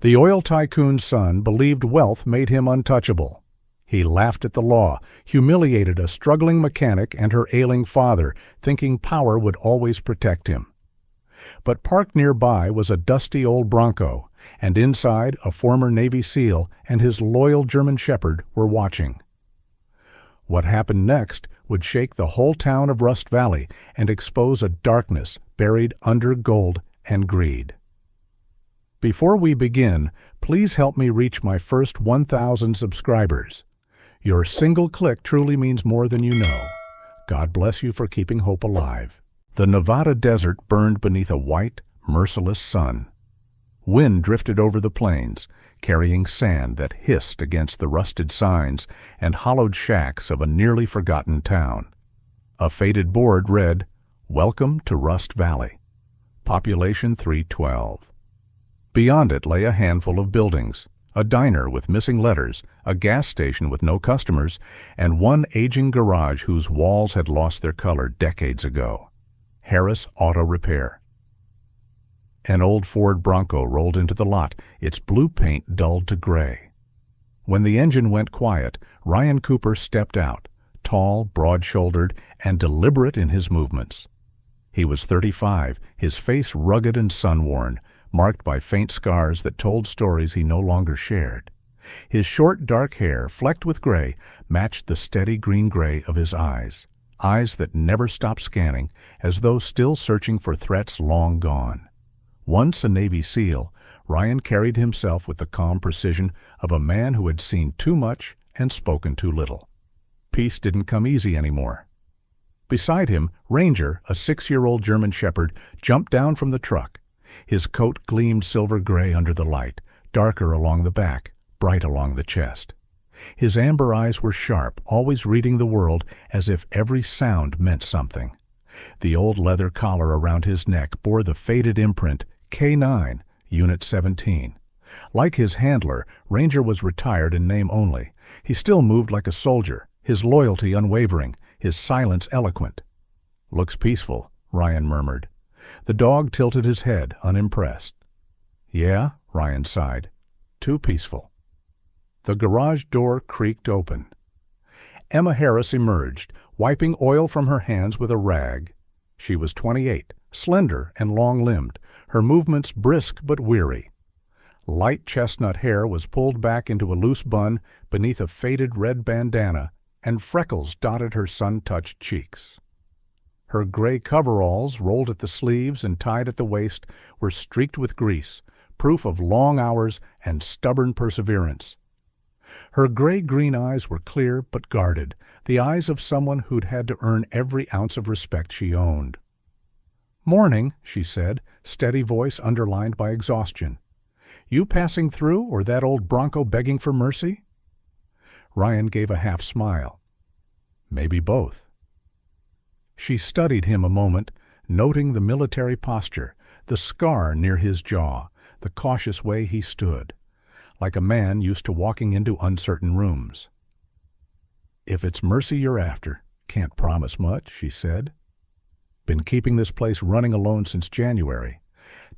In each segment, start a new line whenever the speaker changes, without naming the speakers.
The oil tycoon's son believed wealth made him untouchable. He laughed at the law, humiliated a struggling mechanic and her ailing father, thinking power would always protect him. But parked nearby was a dusty old Bronco, and inside a former Navy SEAL and his loyal German Shepherd were watching. What happened next would shake the whole town of Rust Valley and expose a darkness buried under gold and greed. Before we begin, please help me reach my first 1,000 subscribers. Your single click truly means more than you know. God bless you for keeping hope alive. The Nevada desert burned beneath a white, merciless sun. Wind drifted over the plains, carrying sand that hissed against the rusted signs and hollowed shacks of a nearly forgotten town. A faded board read, "Welcome to Rust Valley. Population 312. Beyond it lay a handful of buildings, a diner with missing letters, a gas station with no customers, and one aging garage whose walls had lost their color decades ago. Harris Auto Repair. An old Ford Bronco rolled into the lot, its blue paint dulled to gray. When the engine went quiet, Ryan Cooper stepped out, tall, broad-shouldered, and deliberate in his movements. He was 35, his face rugged and sun-worn, marked by faint scars that told stories he no longer shared. His short, dark hair, flecked with gray, matched the steady green-gray of his eyes that never stopped scanning, as though still searching for threats long gone. Once a Navy SEAL, Ryan carried himself with the calm precision of a man who had seen too much and spoken too little. Peace didn't come easy anymore. Beside him, Ranger, a 6-year-old German Shepherd, jumped down from the truck. His coat gleamed silver gray under the light, darker along the back, bright along the chest. His amber eyes were sharp, always reading the world as if every sound meant something. The old leather collar around his neck bore the faded imprint, K9, Unit 17. Like his handler, Ranger was retired in name only. He still moved like a soldier, his loyalty unwavering, his silence eloquent. "Looks peaceful," Ryan murmured. The dog tilted his head, unimpressed. "Yeah," Ryan sighed. "Too peaceful." The garage door creaked open. Emma Harris emerged, wiping oil from her hands with a rag. She was 28, slender and long-limbed, her movements brisk but weary. Light chestnut hair was pulled back into a loose bun beneath a faded red bandana, and freckles dotted her sun-touched cheeks. Her gray coveralls, rolled at the sleeves and tied at the waist, were streaked with grease, proof of long hours and stubborn perseverance. Her gray-green eyes were clear but guarded, the eyes of someone who'd had to earn every ounce of respect she owned. "Morning," she said, steady voice underlined by exhaustion. "You passing through, or that old Bronco begging for mercy?" Ryan gave a half-smile. "Maybe both." She studied him a moment, noting the military posture, the scar near his jaw, the cautious way he stood, like a man used to walking into uncertain rooms. "If it's mercy you're after, can't promise much," she said. "Been keeping this place running alone since January.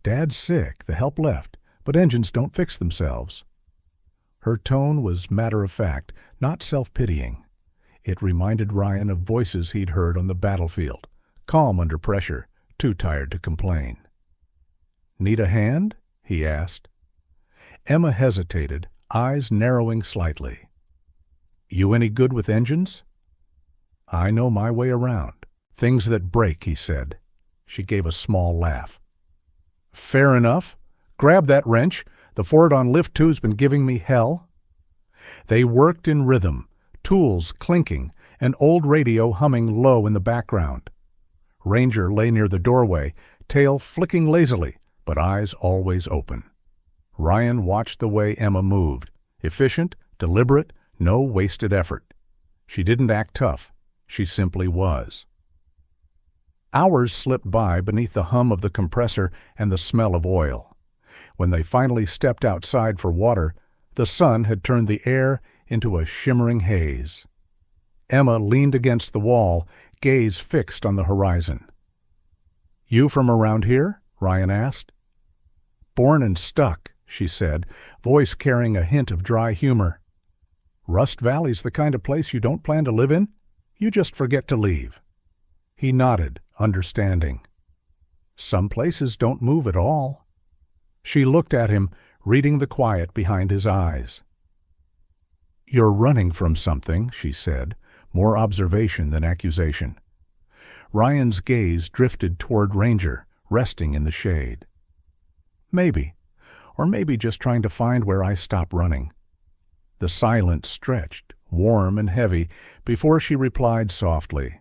Dad's sick, the help left, but engines don't fix themselves." Her tone was matter-of-fact, not self-pitying. It reminded Ryan of voices he'd heard on the battlefield, calm under pressure, too tired to complain. "Need a hand?" he asked. Emma hesitated, eyes narrowing slightly. "You any good with engines?" "I know my way around. Things that break," he said. She gave a small laugh. "Fair enough. Grab that wrench. The Ford on lift 2's been giving me hell." They worked in rhythm, tools clinking, an old radio humming low in the background. Ranger lay near the doorway, tail flicking lazily, but eyes always open. Ryan watched the way Emma moved, efficient, deliberate, no wasted effort. She didn't act tough. She simply was. Hours slipped by beneath the hum of the compressor and the smell of oil. When they finally stepped outside for water, the sun had turned the air into a shimmering haze. Emma leaned against the wall, gaze fixed on the horizon. "You from around here?" Ryan asked. "Born and stuck," she said, voice carrying a hint of dry humor. "Rust Valley's the kind of place you don't plan to live in? You just forget to leave." He nodded, understanding. "Some places don't move at all." She looked at him, reading the quiet behind his eyes. "You're running from something," she said, more observation than accusation. Ryan's gaze drifted toward Ranger, resting in the shade. "Maybe. Or maybe just trying to find where I stop running." The silence stretched, warm and heavy, before she replied softly,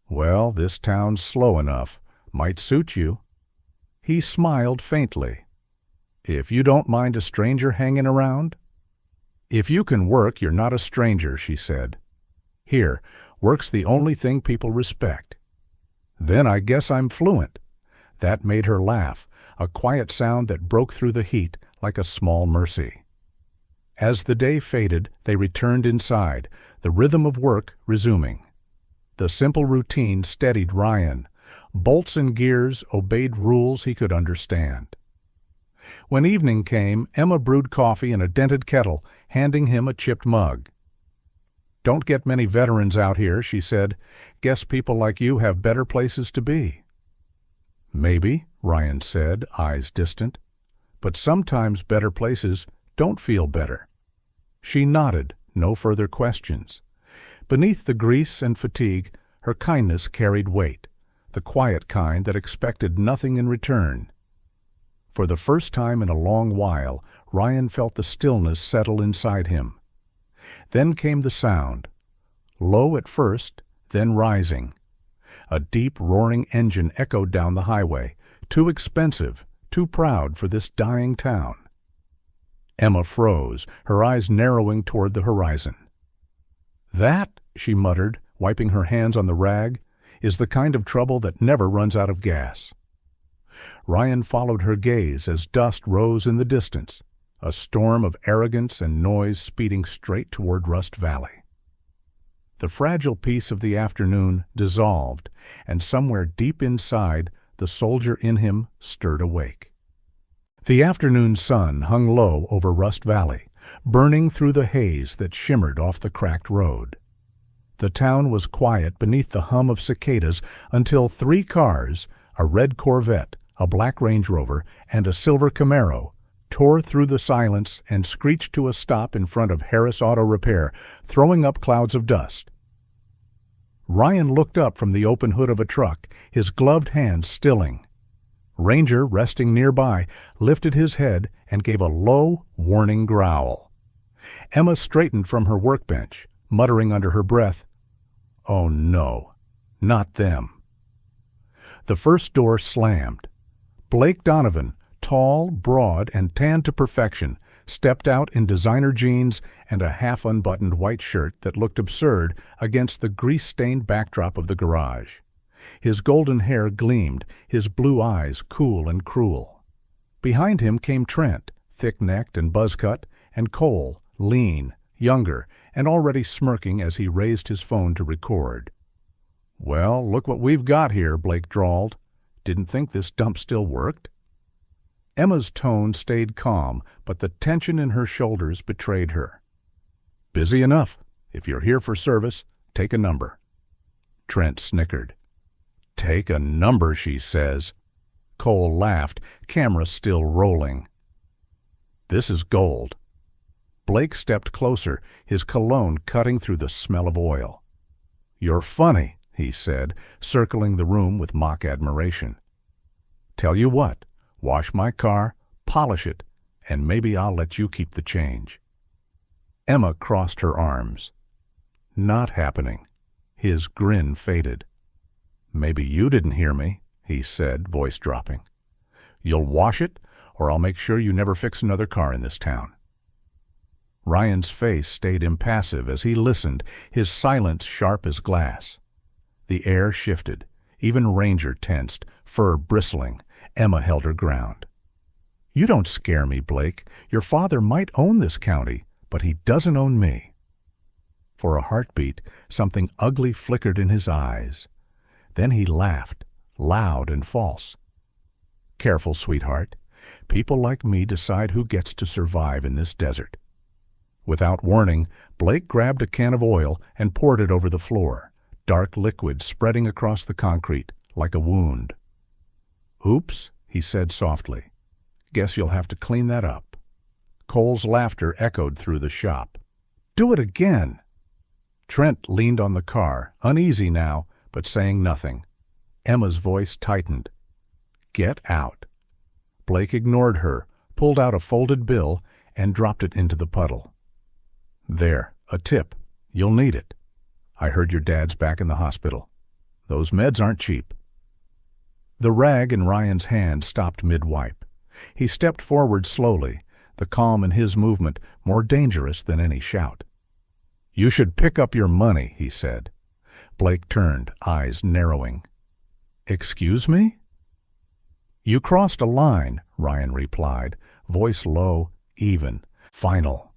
"Well, this town's slow enough. Might suit you." He smiled faintly. "If you don't mind a stranger hanging around?" "If you can work, you're not a stranger," she said. "Here, work's the only thing people respect." "Then I guess I'm fluent." That made her laugh, a quiet sound that broke through the heat like a small mercy. As the day faded, they returned inside, the rhythm of work resuming. The simple routine steadied Ryan. Bolts and gears obeyed rules he could understand. When evening came, Emma brewed coffee in a dented kettle, handing him a chipped mug. "Don't get many veterans out here," she said. "Guess people like you have better places to be." "Maybe," Ryan said, eyes distant. "But sometimes better places don't feel better." She nodded, no further questions. Beneath the grease and fatigue, her kindness carried weight, the quiet kind that expected nothing in return. For the first time in a long while, Ryan felt the stillness settle inside him. Then came the sound, low at first, then rising. A deep, roaring engine echoed down the highway, too expensive, too proud for this dying town. Emma froze, her eyes narrowing toward the horizon. "That," she muttered, wiping her hands on the rag, "is the kind of trouble that never runs out of gas." Ryan followed her gaze as dust rose in the distance, a storm of arrogance and noise speeding straight toward Rust Valley. The fragile peace of the afternoon dissolved, and somewhere deep inside, the soldier in him stirred awake. The afternoon sun hung low over Rust Valley, burning through the haze that shimmered off the cracked road. The town was quiet beneath the hum of cicadas until 3 cars, a red Corvette, a black Range Rover, and a silver Camaro, tore through the silence and screeched to a stop in front of Harris Auto Repair, throwing up clouds of dust. Ryan looked up from the open hood of a truck, his gloved hands stilling. Ranger, resting nearby, lifted his head and gave a low, warning growl. Emma straightened from her workbench, muttering under her breath, "Oh no, not them." The first door slammed. Blake Donovan, tall, broad, and tanned to perfection, stepped out in designer jeans and a half-unbuttoned white shirt that looked absurd against the grease-stained backdrop of the garage. His golden hair gleamed, his blue eyes cool and cruel. Behind him came Trent, thick-necked and buzz-cut, and Cole, lean, younger, and already smirking as he raised his phone to record. "Well, look what we've got here," Blake drawled. "Didn't think this dump still worked?" Emma's tone stayed calm, but the tension in her shoulders betrayed her. "Busy enough. If you're here for service, take a number." Trent snickered. "Take a number, she says." Cole laughed, camera still rolling. "This is gold." Blake stepped closer, his cologne cutting through the smell of oil. "You're funny," he said, circling the room with mock admiration. "Tell you what, wash my car, polish it, and maybe I'll let you keep the change." Emma crossed her arms. "Not happening." His grin faded. "Maybe you didn't hear me," he said, voice dropping. "You'll wash it, or I'll make sure you never fix another car in this town." Ryan's face stayed impassive as he listened, his silence sharp as glass. The air shifted. Even Ranger tensed, fur bristling. Emma held her ground. "You don't scare me, Blake. Your father might own this county, but he doesn't own me." For a heartbeat, something ugly flickered in his eyes. Then he laughed, loud and false. "Careful, sweetheart. People like me decide who gets to survive in this desert." Without warning, Blake grabbed a can of oil and poured it over the floor, dark liquid spreading across the concrete like a wound. "Oops," he said softly. "Guess you'll have to clean that up." Cole's laughter echoed through the shop. "Do it again." Trent leaned on the car, uneasy now, but saying nothing. Emma's voice tightened. "Get out." Blake ignored her, pulled out a folded bill, and dropped it into the puddle. "There, a tip. You'll need it. I heard your dad's back in the hospital. Those meds aren't cheap." The rag in Ryan's hand stopped mid-wipe. He stepped forward slowly, the calm in his movement more dangerous than any shout. "You should pick up your money," he said. Blake turned, eyes narrowing. "Excuse me?" "You crossed a line," Ryan replied, voice low, even, final.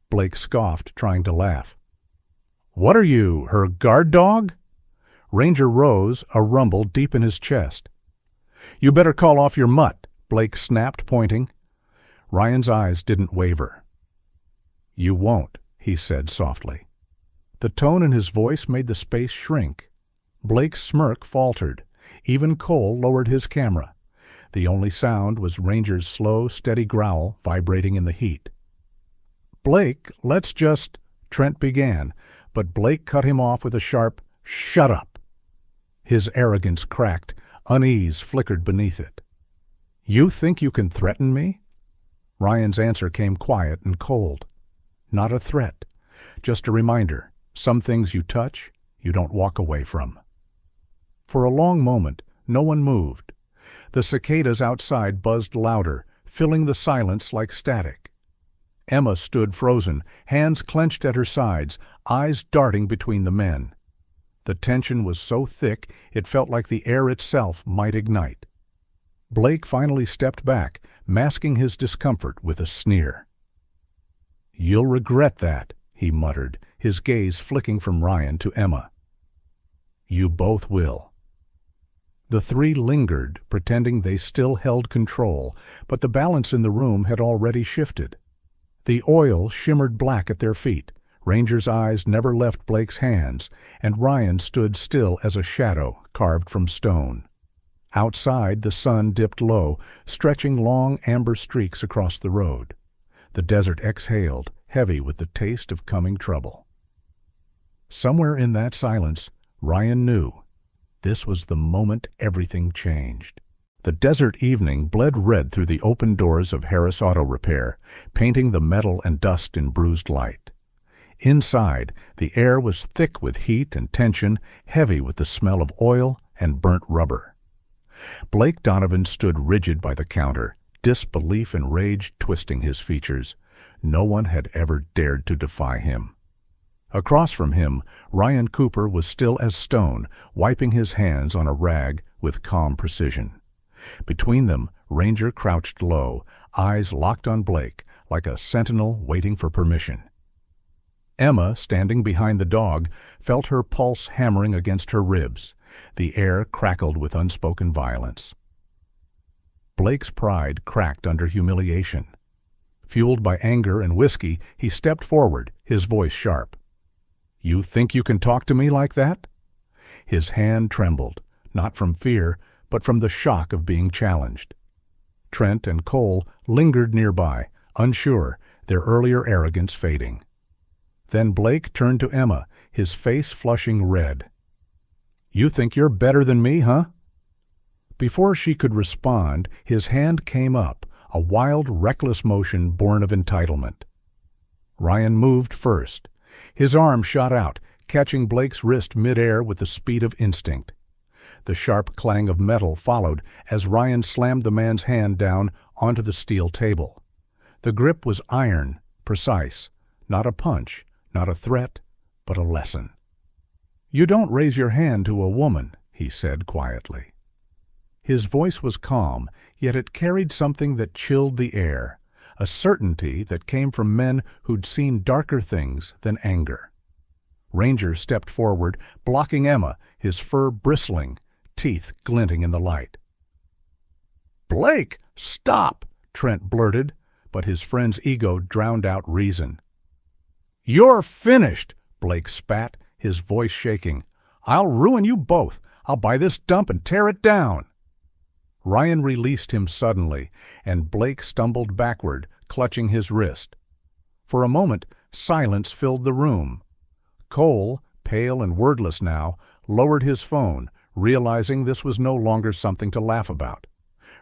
Blake scoffed, trying to laugh. "What are you, her guard dog?" Ranger rose, a rumble deep in his chest. "You better call off your mutt," Blake snapped, pointing. Ryan's eyes didn't waver. "You won't," he said softly. The tone in his voice made the space shrink. Blake's smirk faltered. Even Cole lowered his camera. The only sound was Ranger's slow, steady growl vibrating in the heat. "Blake, let's just—" Trent began, but Blake cut him off with a sharp, "Shut up!" His arrogance cracked, unease flickered beneath it. "You think you can threaten me?" Ryan's answer came quiet and cold. "Not a threat, just a reminder. Some things you touch, you don't walk away from." For a long moment, no one moved. The cicadas outside buzzed louder, filling the silence like static. Emma stood frozen, hands clenched at her sides, eyes darting between the men. The tension was so thick it felt like the air itself might ignite. Blake finally stepped back, masking his discomfort with a sneer. "You'll regret that," he muttered, his gaze flicking from Ryan to Emma. "You both will." The three lingered, pretending they still held control, but the balance in the room had already shifted. The oil shimmered black at their feet. Ranger's eyes never left Blake's hands, and Ryan stood still as a shadow carved from stone. Outside, the sun dipped low, stretching long amber streaks across the road. The desert exhaled, heavy with the taste of coming trouble. Somewhere in that silence, Ryan knew. This was the moment everything changed. The desert evening bled red through the open doors of Harris Auto Repair, painting the metal and dust in bruised light. Inside, the air was thick with heat and tension, heavy with the smell of oil and burnt rubber. Blake Donovan stood rigid by the counter, disbelief and rage twisting his features. No one had ever dared to defy him. Across from him, Ryan Cooper was still as stone, wiping his hands on a rag with calm precision. Between them, Ranger crouched low, eyes locked on Blake, like a sentinel waiting for permission. Emma, standing behind the dog, felt her pulse hammering against her ribs. The air crackled with unspoken violence. Blake's pride cracked under humiliation. Fueled by anger and whiskey, he stepped forward, his voice sharp. "You think you can talk to me like that?" His hand trembled, not from fear, but from the shock of being challenged. Trent and Cole lingered nearby, unsure, their earlier arrogance fading. Then Blake turned to Emma, his face flushing red. "You think you're better than me, huh?" Before she could respond, his hand came up, a wild, reckless motion born of entitlement. Ryan moved first. His arm shot out, catching Blake's wrist midair with the speed of instinct. The sharp clang of metal followed as Ryan slammed the man's hand down onto the steel table. The grip was iron, precise, not a punch, not a threat, but a lesson. "You don't raise your hand to a woman," he said quietly. His voice was calm, yet it carried something that chilled the air, a certainty that came from men who'd seen darker things than anger. Ranger stepped forward, blocking Emma, his fur bristling, teeth glinting in the light. "Blake, "Stop!" Trent blurted, but his friend's ego drowned out reason. "You're finished!" Blake spat, his voice shaking. "I'll ruin you both. I'll buy this dump and tear it down." Ryan released him suddenly, and Blake stumbled backward, clutching his wrist. For a moment, silence filled the room. Cole, pale and wordless now, lowered his phone, realizing this was no longer something to laugh about.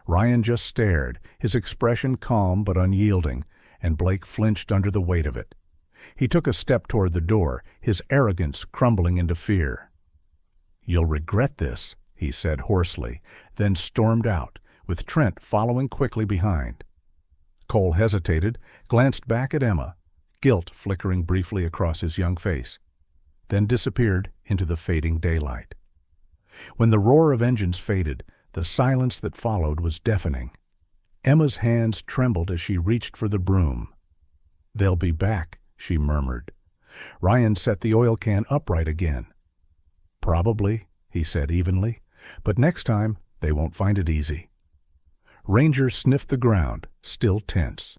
Ryan just stared, his expression calm but unyielding, and Blake flinched under the weight of it. He took a step toward the door, his arrogance crumbling into fear. "You'll regret this," he said hoarsely, then stormed out, with Trent following quickly behind. Cole hesitated, glanced back at Emma, guilt flickering briefly across his young face, then disappeared into the fading daylight. When the roar of engines faded, the silence that followed was deafening. Emma's hands trembled as she reached for the broom. "They'll be back," she murmured. Ryan set the oil can upright again. "Probably," he said evenly, "but next time they won't find it easy." Ranger sniffed the ground, still tense.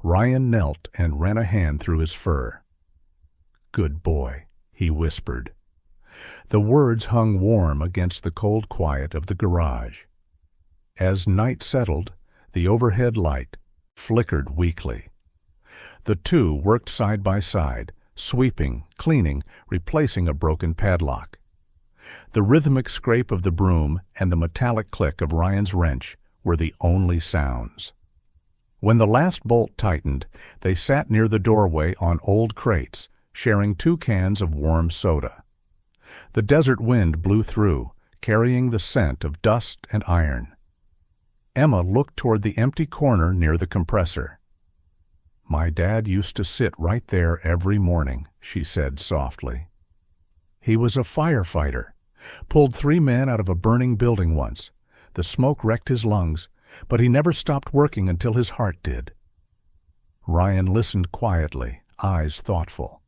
Ryan knelt and ran a hand through his fur. "Good boy," he whispered. The words hung warm against the cold quiet of the garage. As night settled, the overhead light flickered weakly. The two worked side by side, sweeping, cleaning, replacing a broken padlock. The rhythmic scrape of the broom and the metallic click of Ryan's wrench were the only sounds. When the last bolt tightened, they sat near the doorway on old crates, sharing 2 cans of warm soda. The desert wind blew through, carrying the scent of dust and iron. Emma looked toward the empty corner near the compressor. "My dad used to sit right there every morning," she said softly. "He was a firefighter, pulled 3 men out of a burning building once. The smoke wrecked his lungs, but he never stopped working until his heart did." Ryan listened quietly, eyes thoughtful.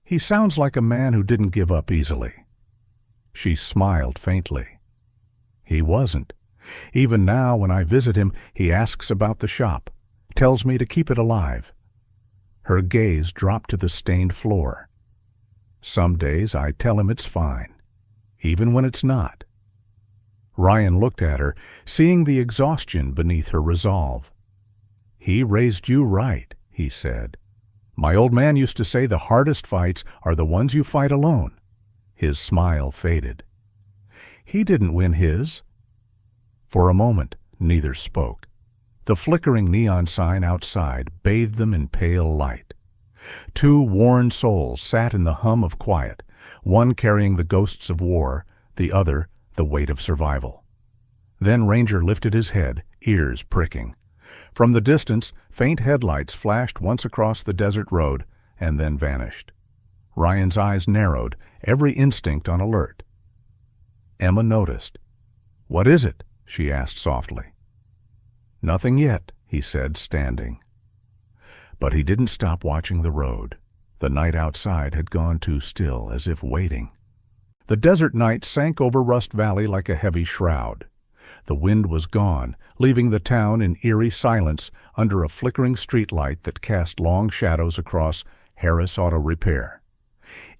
"He sounds like a man who didn't give up easily." She smiled faintly. "He wasn't. Even now, when I visit him, he asks about the shop, tells me to keep it alive." Her gaze dropped to the stained floor. "Some days I tell him it's fine, even when it's not." Ryan looked at her, seeing the exhaustion beneath her resolve. "He raised you right," he said. "My old man used to say the hardest fights are the ones you fight alone." His smile faded. "He didn't win his." For a moment, neither spoke. The flickering neon sign outside bathed them in pale light. 2 worn souls sat in the hum of quiet, one carrying the ghosts of war, the other the weight of survival. Then Ranger lifted his head, ears pricking. From the distance, faint headlights flashed once across the desert road and then vanished. Ryan's eyes narrowed, every instinct on alert. Emma noticed. "What is it?" she asked softly. "Nothing yet," he said, standing. But he didn't stop watching the road. The night outside had gone too still, as if waiting. The desert night sank over Rust Valley like a heavy shroud. The wind was gone, leaving the town in eerie silence under a flickering streetlight that cast long shadows across Harris Auto Repair.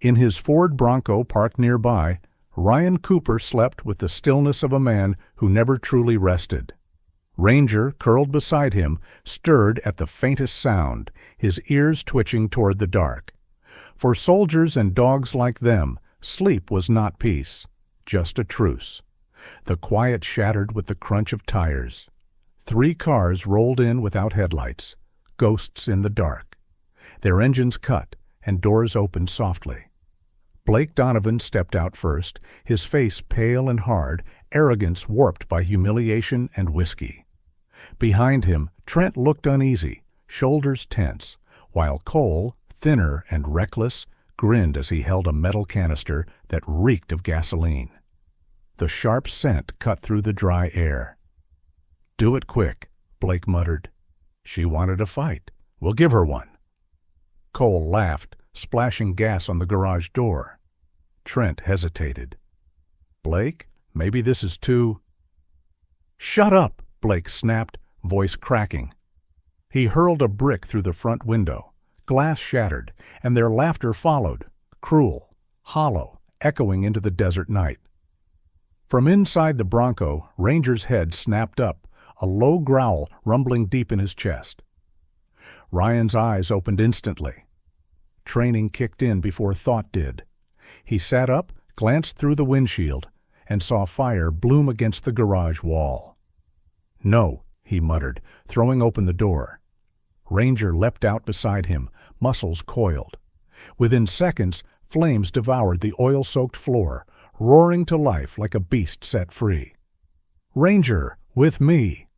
In his Ford Bronco parked nearby, Ryan Cooper slept with the stillness of a man who never truly rested. Ranger, curled beside him, stirred at the faintest sound, his ears twitching toward the dark. For soldiers and dogs like them, sleep was not peace, just a truce. The quiet shattered with the crunch of tires. 3 cars rolled in without headlights, ghosts in the dark. Their engines cut, and doors opened softly. Blake Donovan stepped out first, his face pale and hard, arrogance warped by humiliation and whiskey. Behind him, Trent looked uneasy, shoulders tense, while Cole, thinner and reckless, grinned as he held a metal canister that reeked of gasoline. The sharp scent cut through the dry air. "Do it quick," Blake muttered. "She wanted a fight. We'll give her one." Cole laughed, splashing gas on the garage door. Trent hesitated. "Blake, maybe this is too—" "Shut up!" Blake snapped, voice cracking. He hurled a brick through the front window. Glass shattered, and their laughter followed, cruel, hollow, echoing into the desert night. From inside the Bronco, Ranger's head snapped up, a low growl rumbling deep in his chest. Ryan's eyes opened instantly. Training kicked in before thought did. He sat up, glanced through the windshield, and saw fire bloom against the garage wall. "No," he muttered, throwing open the door. Ranger leapt out beside him, muscles coiled. Within seconds, flames devoured the oil-soaked floor, roaring to life like a beast set free. "Ranger, with me!"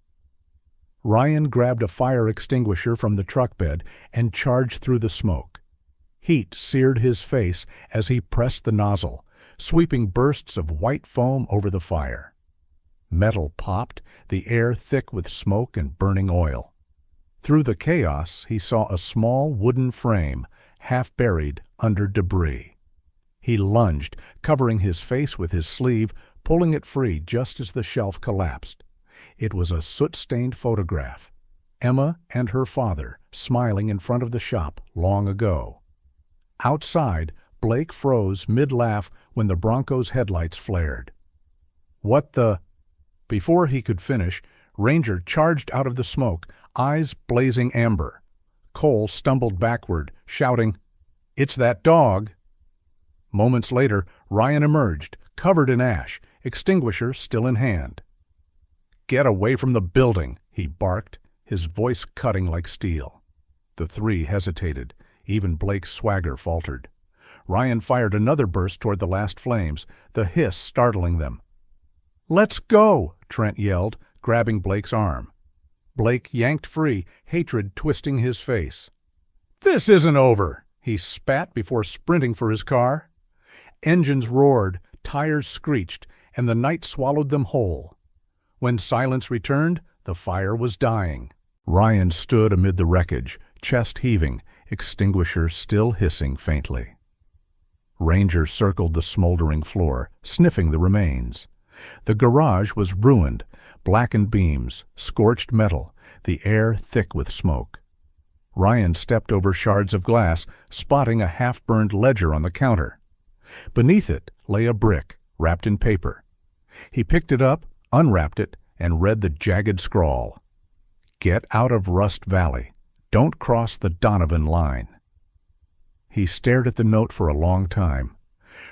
Ryan grabbed a fire extinguisher from the truck bed and charged through the smoke. Heat seared his face as he pressed the nozzle, sweeping bursts of white foam over the fire. Metal popped, the air thick with smoke and burning oil. Through the chaos, he saw a small wooden frame, half buried under debris. He lunged, covering his face with his sleeve, pulling it free just as the shelf collapsed. It was a soot-stained photograph. Emma and her father, smiling in front of the shop long ago. Outside, Blake froze mid-laugh when the Bronco's headlights flared. "What the—" Before he could finish, Ranger charged out of the smoke, eyes blazing amber. Cole stumbled backward, shouting, "It's that dog!" Moments later, Ryan emerged, covered in ash, extinguisher still in hand. "Get away from the building," he barked, his voice cutting like steel. The three hesitated. Even Blake's swagger faltered. Ryan fired another burst toward the last flames, the hiss startling them. "Let's go!" Trent yelled, grabbing Blake's arm. Blake yanked free, hatred twisting his face. "This isn't over!" he spat before sprinting for his car. Engines roared, tires screeched, and the night swallowed them whole. When silence returned, the fire was dying. Ryan stood amid the wreckage, chest heaving, extinguisher still hissing faintly. Ranger circled the smoldering floor, sniffing the remains. The garage was ruined, blackened beams, scorched metal, the air thick with smoke. Ryan stepped over shards of glass, spotting a half-burned ledger on the counter. Beneath it lay a brick, wrapped in paper. He picked it up, unwrapped it, and read the jagged scrawl. "Get out of Rust Valley. Don't cross the Donovan line." He stared at the note for a long time.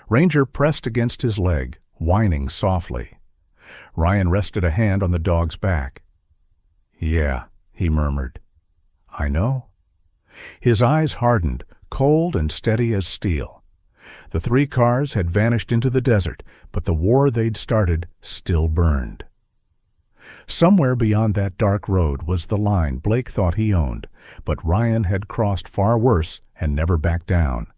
Ranger pressed against his leg, whining softly. Ryan rested a hand on the dog's back. "Yeah," he murmured. "I know." His eyes hardened, cold and steady as steel. The three cars had vanished into the desert, but the war they'd started still burned. Somewhere beyond that dark road was the line Blake thought he owned, but Ryan had crossed far worse and never backed down.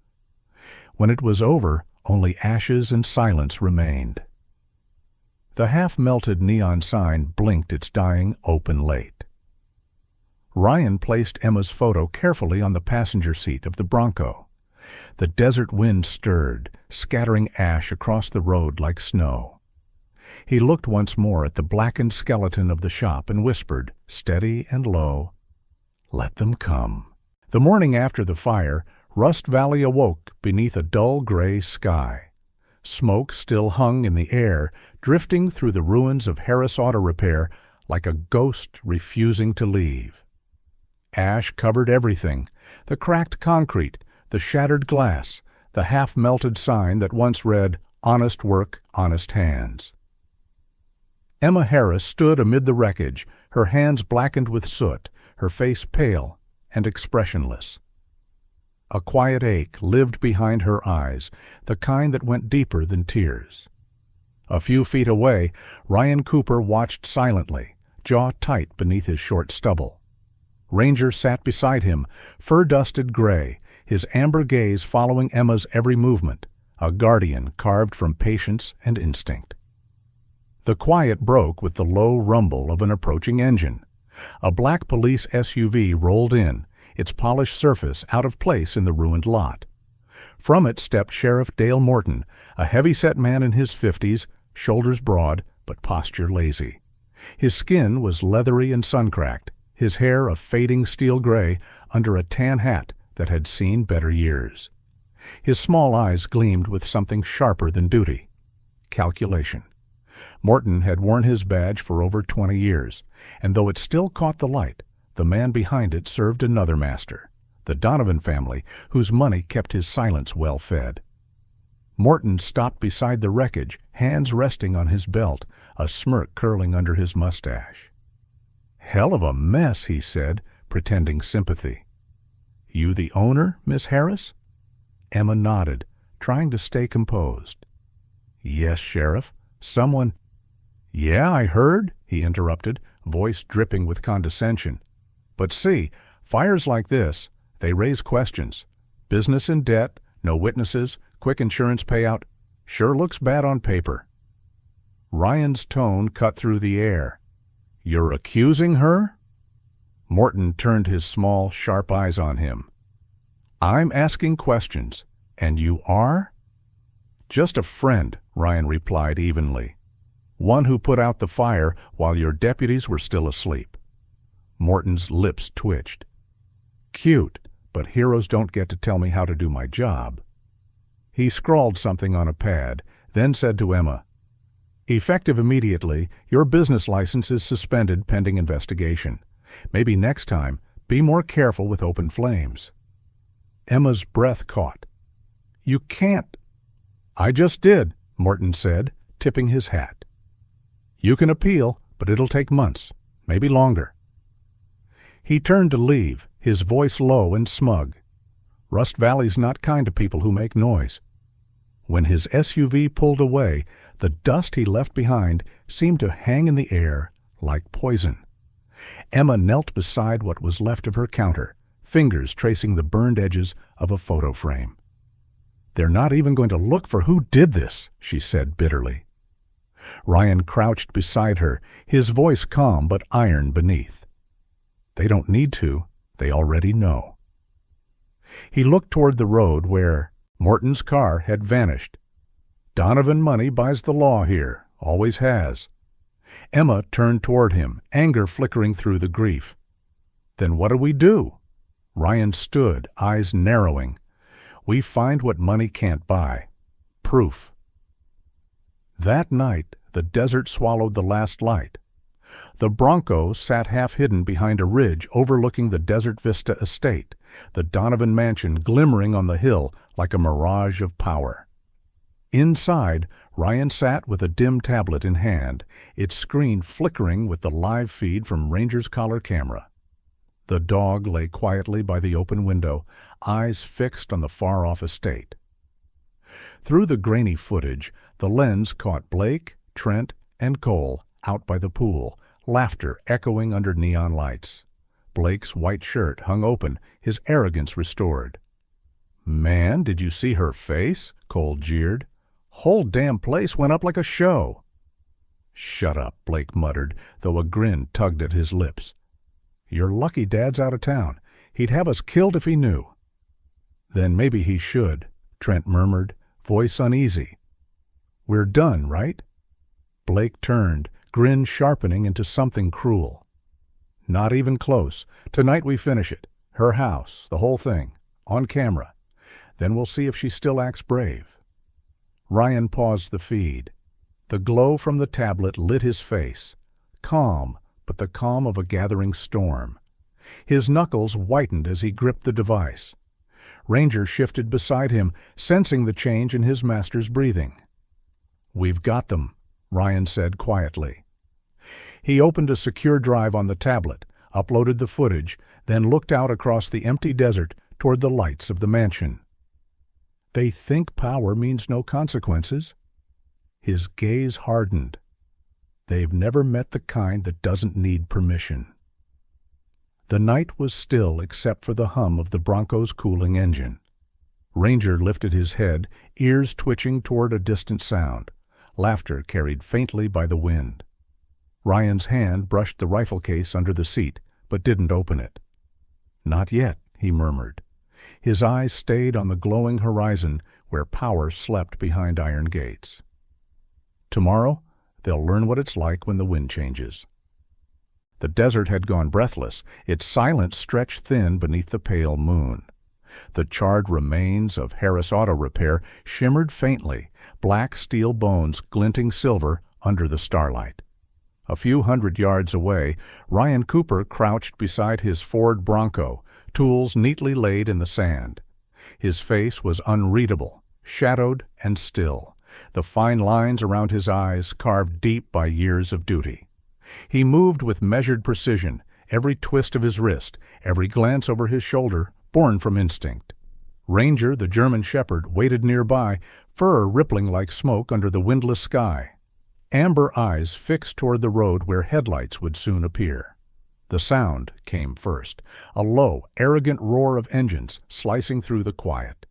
When it was over, only ashes and silence remained. The half-melted neon sign blinked its dying "Open late." Ryan placed Emma's photo carefully on the passenger seat of the Bronco. The desert wind stirred, scattering ash across the road like snow. He looked once more at the blackened skeleton of the shop and whispered, steady and low, "Let them come." The morning after the fire, Rust Valley awoke beneath a dull gray sky. Smoke still hung in the air, drifting through the ruins of Harris Auto Repair like a ghost refusing to leave. Ash covered everything, the cracked concrete, the shattered glass, the half-melted sign that once read, "Honest work, honest hands." Emma Harris stood amid the wreckage, her hands blackened with soot, her face pale and expressionless. A quiet ache lived behind her eyes, the kind that went deeper than tears. A few feet away, Ryan Cooper watched silently, jaw tight beneath his short stubble. Ranger sat beside him, fur-dusted gray, his amber gaze following Emma's every movement, a guardian carved from patience and instinct. The quiet broke with the low rumble of an approaching engine. A black police SUV rolled in, its polished surface out of place in the ruined lot. From it stepped Sheriff Dale Morton, a heavy-set man in his 50s, shoulders broad but posture lazy. His skin was leathery and sun-cracked, his hair a fading steel gray under a tan hat that had seen better years. His small eyes gleamed with something sharper than duty: calculation. Morton had worn his badge for over 20 years, and though it still caught the light, the man behind it served another master, the Donovan family, whose money kept his silence well fed. Morton stopped beside the wreckage, hands resting on his belt, a smirk curling under his mustache. "Hell of a mess," he said, pretending sympathy. "You the owner, Miss Harris?" Emma nodded, trying to stay composed. "Yes, Sheriff. Someone—" "Yeah, I heard," he interrupted, voice dripping with condescension. "But see, fires like this, they raise questions. Business in debt, no witnesses, quick insurance payout. Sure looks bad on paper." Ryan's tone cut through the air. "You're accusing her?" Morton turned his small, sharp eyes on him. "I'm asking questions, and you are?" "Just a friend," Ryan replied evenly. "One who put out the fire while your deputies were still asleep." Morton's lips twitched. "Cute, but heroes don't get to tell me how to do my job." He scrawled something on a pad, then said to Emma, "Effective immediately, your business license is suspended pending investigation. Maybe next time, be more careful with open flames." Emma's breath caught. "You can't—" "I just did," Morton said, tipping his hat. "You can appeal, but it'll take months, maybe longer." He turned to leave, his voice low and smug. Rust Valley's not kind to people who make noise. When his SUV pulled away, the dust he left behind seemed to hang in the air like poison. Emma knelt beside what was left of her counter, fingers tracing the burned edges of a photo frame. "They're not even going to look for who did this," she said bitterly. Ryan crouched beside her, his voice calm but iron beneath. "They don't need to. They already know." He looked toward the road where Morton's car had vanished. "Donovan money buys the law here, always has." Emma turned toward him, anger flickering through the grief. "Then what do we do?" Ryan stood, eyes narrowing. "We find what money can't buy. Proof." That night, the desert swallowed the last light. The Bronco sat half-hidden behind a ridge overlooking the Desert Vista estate, the Donovan mansion glimmering on the hill like a mirage of power. Inside, Ryan sat with a dim tablet in hand, its screen flickering with the live feed from Ranger's collar camera. The dog lay quietly by the open window, eyes fixed on the far-off estate. Through the grainy footage, the lens caught Blake, Trent, and Cole out by the pool, laughter echoing under neon lights. Blake's white shirt hung open, his arrogance restored. "Man, did you see her face?" Cole jeered. "Whole damn place went up like a show." "Shut up," Blake muttered, though a grin tugged at his lips. "You're lucky Dad's out of town. He'd have us killed if he knew." "Then maybe he should," Trent murmured, voice uneasy. "We're done, right?" Blake turned, grin sharpening into something cruel. "Not even close. Tonight we finish it. Her house, the whole thing, on camera. Then we'll see if she still acts brave." Ryan paused the feed. The glow from the tablet lit his face. Calm, but the calm of a gathering storm. His knuckles whitened as he gripped the device. Ranger shifted beside him, sensing the change in his master's breathing. "We've got them," Ryan said quietly. He opened a secure drive on the tablet, uploaded the footage, then looked out across the empty desert toward the lights of the mansion. "They think power means no consequences?" His gaze hardened. "They've never met the kind that doesn't need permission." The night was still except for the hum of the Bronco's cooling engine. Ranger lifted his head, ears twitching toward a distant sound. Laughter carried faintly by the wind. Ryan's hand brushed the rifle case under the seat, but didn't open it. "Not yet," he murmured. His eyes stayed on the glowing horizon where power slept behind iron gates. "Tomorrow, They'll learn what it's like when the wind changes. The desert had gone breathless, its silence stretched thin beneath the pale moon. The charred remains of Harris Auto Repair shimmered faintly, black steel bones glinting silver under the starlight. A few hundred yards away, Ryan Cooper crouched beside his Ford Bronco, tools neatly laid in the sand. His face was unreadable, shadowed and still, the fine lines around his eyes carved deep by years of duty. He moved with measured precision, every twist of his wrist, every glance over his shoulder, born from instinct. Ranger, the German shepherd, waited nearby, fur rippling like smoke under the windless sky. Amber eyes fixed toward the road where headlights would soon appear. The sound came first, a low, arrogant roar of engines slicing through the quiet.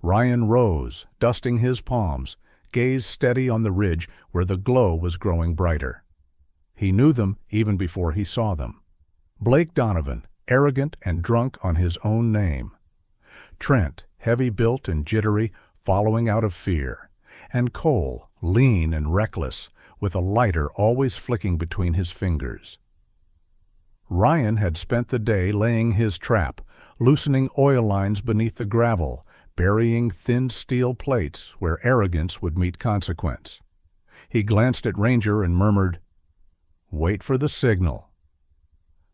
Ryan rose, dusting his palms, gaze steady on the ridge where the glow was growing brighter. He knew them even before he saw them. Blake Donovan, arrogant and drunk on his own name. Trent, heavy-built and jittery, following out of fear. And Cole, lean and reckless, with a lighter always flicking between his fingers. Ryan had spent the day laying his trap, loosening oil lines beneath the gravel, burying thin steel plates where arrogance would meet consequence. He glanced at Ranger and murmured, "Wait for the signal."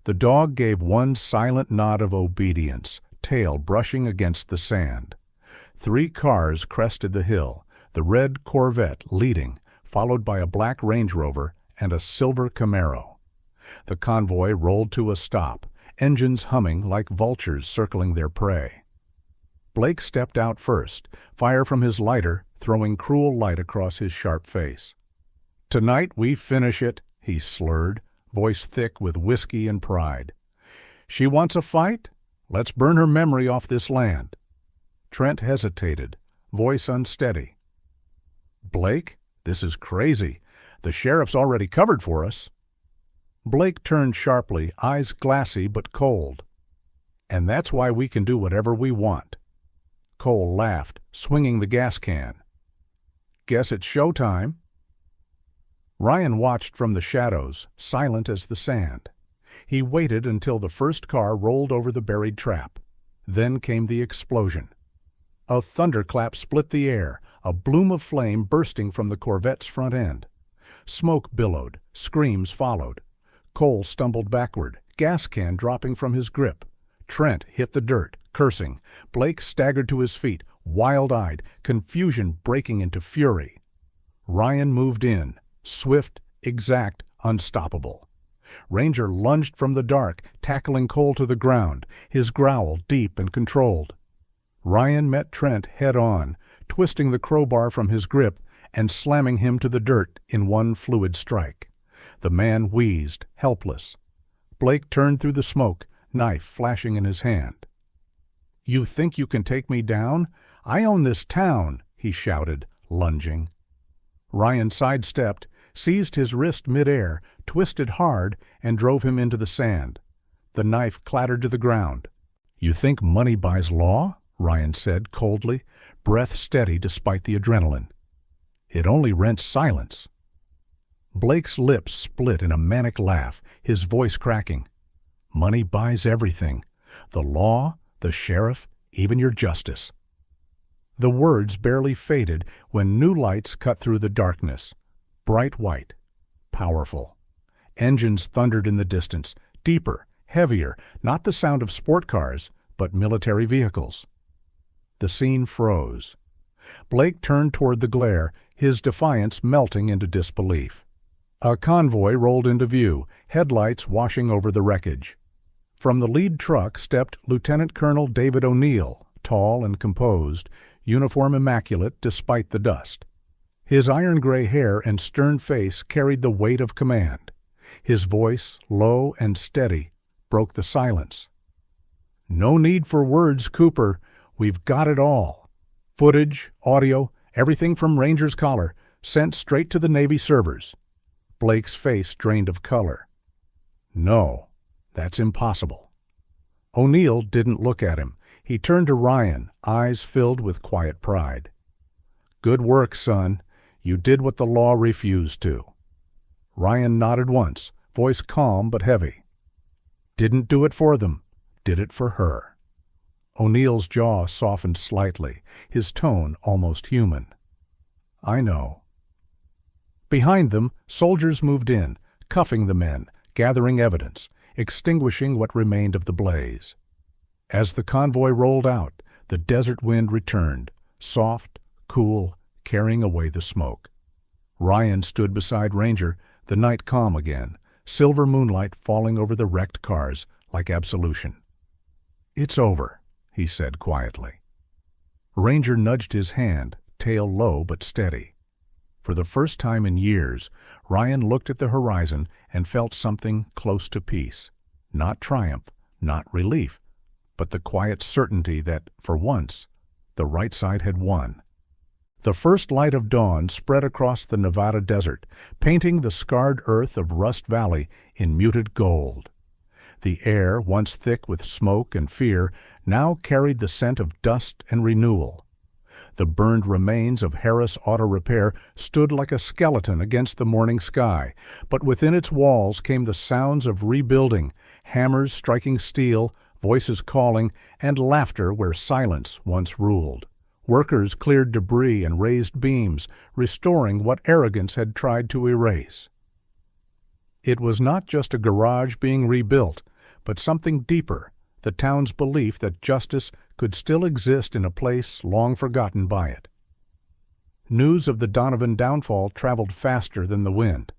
The dog gave one silent nod of obedience, tail brushing against the sand. 3 cars crested the hill, the red Corvette leading, followed by a black Range Rover and a silver Camaro. The convoy rolled to a stop, engines humming like vultures circling their prey. Blake stepped out first, fire from his lighter throwing cruel light across his sharp face. "Tonight we finish it," he slurred, voice thick with whiskey and pride. "She wants a fight? Let's burn her memory off this land." Trent hesitated, voice unsteady. "Blake, this is crazy. The sheriff's already covered for us." Blake turned sharply, eyes glassy but cold. "And that's why we can do whatever we want." Cole laughed, swinging the gas can. "Guess it's showtime." Ryan watched from the shadows, silent as the sand. He waited until the first car rolled over the buried trap. Then came the explosion. A thunderclap split the air, a bloom of flame bursting from the Corvette's front end. Smoke billowed, screams followed. Cole stumbled backward, gas can dropping from his grip. Trent hit the dirt, cursing. Blake staggered to his feet, wild-eyed, confusion breaking into fury. Ryan moved in, swift, exact, unstoppable. Ranger lunged from the dark, tackling Cole to the ground, his growl deep and controlled. Ryan met Trent head-on, twisting the crowbar from his grip and slamming him to the dirt in one fluid strike. The man wheezed, helpless. Blake turned through the smoke, knife flashing in his hand. "You think you can take me down? I own this town," he shouted, lunging. Ryan sidestepped, seized his wrist midair, twisted hard, and drove him into the sand. The knife clattered to the ground. "You think money buys law?" Ryan said coldly, breath steady despite the adrenaline. "It only rents silence." Blake's lips split in a manic laugh, his voice cracking. "Money buys everything. The law, the sheriff, even your justice." The words barely faded when new lights cut through the darkness. Bright white. Powerful. Engines thundered in the distance, deeper, heavier, not the sound of sport cars, but military vehicles. The scene froze. Blake turned toward the glare, his defiance melting into disbelief. A convoy rolled into view, headlights washing over the wreckage. From the lead truck stepped Lieutenant Colonel David O'Neill, tall and composed, uniform immaculate despite the dust. His iron-gray hair and stern face carried the weight of command. His voice, low and steady, broke the silence. "No need for words, Cooper. We've got it all. Footage, audio, everything from Ranger's collar, sent straight to the Navy servers." Blake's face drained of color. "No, that's impossible." O'Neill didn't look at him. He turned to Ryan, eyes filled with quiet pride. "Good work, son. You did what the law refused to." Ryan nodded once, voice calm but heavy. "Didn't do it for them, did it for her." O'Neill's jaw softened slightly, his tone almost human. "I know." Behind them, soldiers moved in, cuffing the men, gathering evidence, extinguishing what remained of the blaze. As the convoy rolled out, the desert wind returned, soft, cool, carrying away the smoke. Ryan stood beside Ranger, the night calm again, silver moonlight falling over the wrecked cars like absolution. "It's over," he said quietly. Ranger nudged his hand, tail low but steady. For the first time in years, Ryan looked at the horizon and felt something close to peace. Not triumph, not relief, but the quiet certainty that, for once, the right side had won. The first light of dawn spread across the Nevada desert, painting the scarred earth of Rust Valley in muted gold. The air, once thick with smoke and fear, now carried the scent of dust and renewal. The burned remains of Harris Auto Repair stood like a skeleton against the morning sky, but within its walls came the sounds of rebuilding, hammers striking steel, voices calling, and laughter where silence once ruled. Workers cleared debris and raised beams, restoring what arrogance had tried to erase. It was not just a garage being rebuilt, but something deeper, the town's belief that justice could still exist in a place long forgotten by it. News of the Donovan downfall traveled faster than the wind.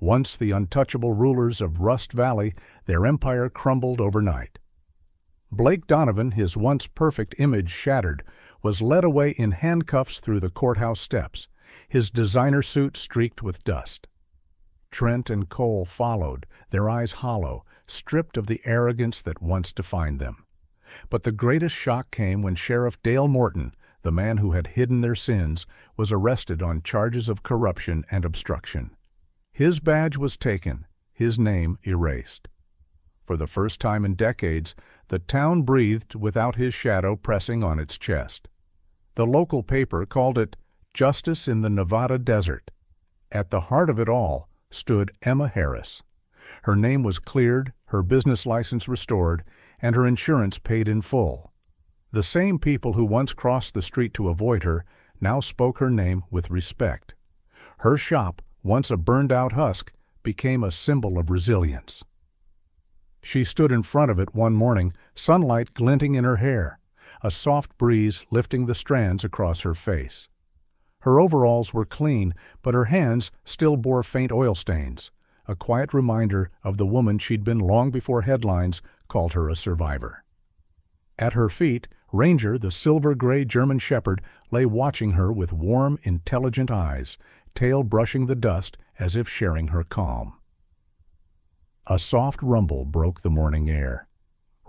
Once the untouchable rulers of Rust Valley, their empire crumbled overnight. Blake Donovan, his once perfect image shattered, was led away in handcuffs through the courthouse steps, his designer suit streaked with dust. Trent and Cole followed, their eyes hollow, stripped of the arrogance that once defined them. But the greatest shock came when Sheriff Dale Morton, the man who had hidden their sins, was arrested on charges of corruption and obstruction. His badge was taken, his name erased. For the first time in decades, the town breathed without his shadow pressing on its chest. The local paper called it Justice in the Nevada Desert. At the heart of it all stood Emma Harris. Her name was cleared, her business license restored, and her insurance paid in full. The same people who once crossed the street to avoid her now spoke her name with respect. Her shop, once a burned-out husk, became a symbol of resilience. She stood in front of it one morning, sunlight glinting in her hair, a soft breeze lifting the strands across her face. Her overalls were clean, but her hands still bore faint oil stains, a quiet reminder of the woman she'd been long before headlines called her a survivor. At her feet, Ranger, the silver-gray German shepherd, lay watching her with warm, intelligent eyes, tail brushing the dust as if sharing her calm. A soft rumble broke the morning air.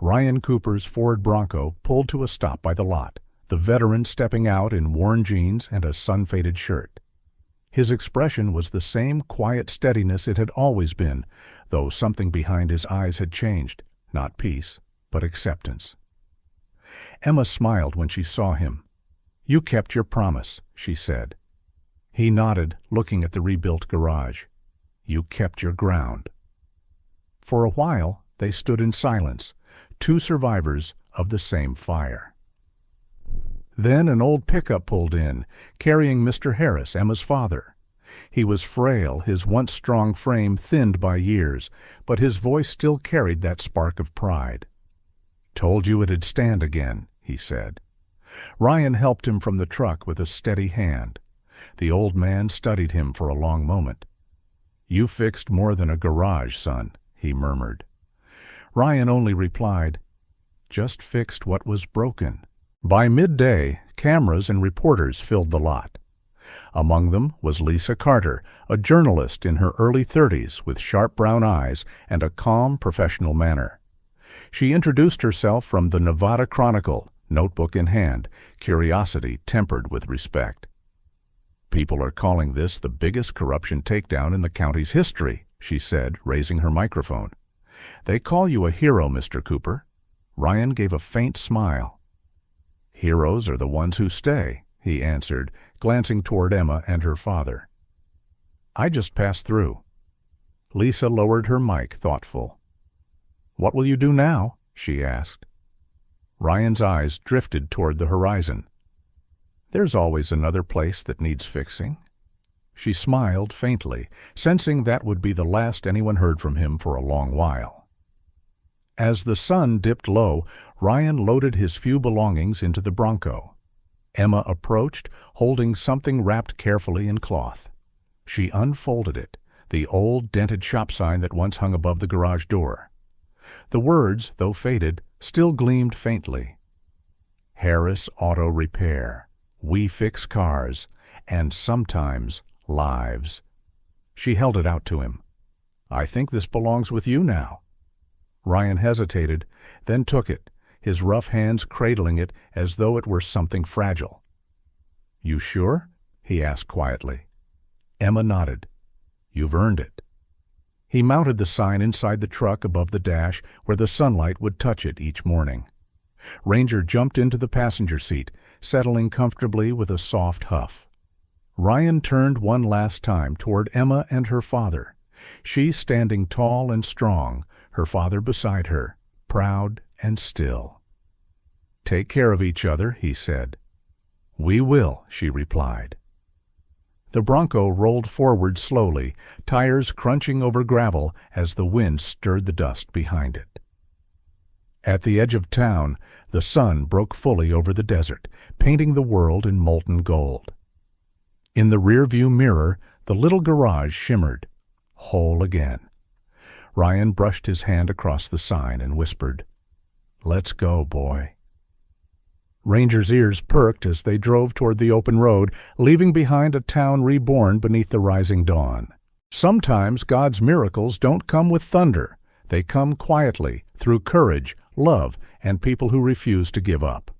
Ryan Cooper's Ford Bronco pulled to a stop by the lot, the veteran stepping out in worn jeans and a sun-faded shirt. His expression was the same quiet steadiness it had always been, though something behind his eyes had changed, not peace, but acceptance. Emma smiled when she saw him. "You kept your promise," she said. He nodded, looking at the rebuilt garage. "You kept your ground." For a while, they stood in silence, two survivors of the same fire. Then an old pickup pulled in, carrying Mr. Harris, Emma's father. He was frail, his once strong frame thinned by years, but his voice still carried that spark of pride. "Told you it'd stand again," he said. Ryan helped him from the truck with a steady hand. The old man studied him for a long moment. "You fixed more than a garage, son," he murmured. Ryan only replied, "Just fixed what was broken." By midday, cameras and reporters filled the lot. Among them was Lisa Carter, a journalist in her early 30s with sharp brown eyes and a calm, professional manner. She introduced herself from the Nevada Chronicle, notebook in hand, curiosity tempered with respect. "People are calling this the biggest corruption takedown in the county's history," she said, raising her microphone. "They call you a hero, Mr. Cooper." Ryan gave a faint smile. "Heroes are the ones who stay," he answered, glancing toward Emma and her father. "I just passed through." Lisa lowered her mic, thoughtful. "What will you do now?" she asked. Ryan's eyes drifted toward the horizon. "There's always another place that needs fixing." She smiled faintly, sensing that would be the last anyone heard from him for a long while. As the sun dipped low, Ryan loaded his few belongings into the Bronco. Emma approached, holding something wrapped carefully in cloth. She unfolded it, the old dented shop sign that once hung above the garage door. The words, though faded, still gleamed faintly. "Harris Auto Repair. We fix cars, and sometimes lives." She held it out to him. "I think this belongs with you now." Ryan hesitated, then took it, his rough hands cradling it as though it were something fragile. "You sure?" he asked quietly. Emma nodded. "You've earned it." He mounted the sign inside the truck above the dash where the sunlight would touch it each morning. Ranger jumped into the passenger seat, settling comfortably with a soft huff. Ryan turned one last time toward Emma and her father, she standing tall and strong, her father beside her, proud and still. "Take care of each other," he said. "We will," she replied. The Bronco rolled forward slowly, tires crunching over gravel as the wind stirred the dust behind it. At the edge of town, the sun broke fully over the desert, painting the world in molten gold. In the rearview mirror, the little garage shimmered, whole again. Ryan brushed his hand across the sign and whispered, "Let's go, boy." Ranger's ears perked as they drove toward the open road, leaving behind a town reborn beneath the rising dawn. Sometimes God's miracles don't come with thunder. They come quietly, through courage, love, and people who refuse to give up.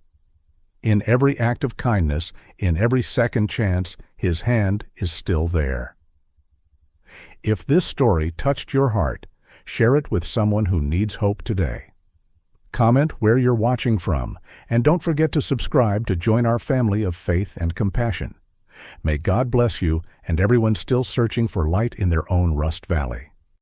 In every act of kindness, in every second chance, His hand is still there. If this story touched your heart, share it with someone who needs hope today. Comment where you're watching from, and don't forget to subscribe to join our family of faith and compassion. May God bless you and everyone still searching for light in their own Rust Valley.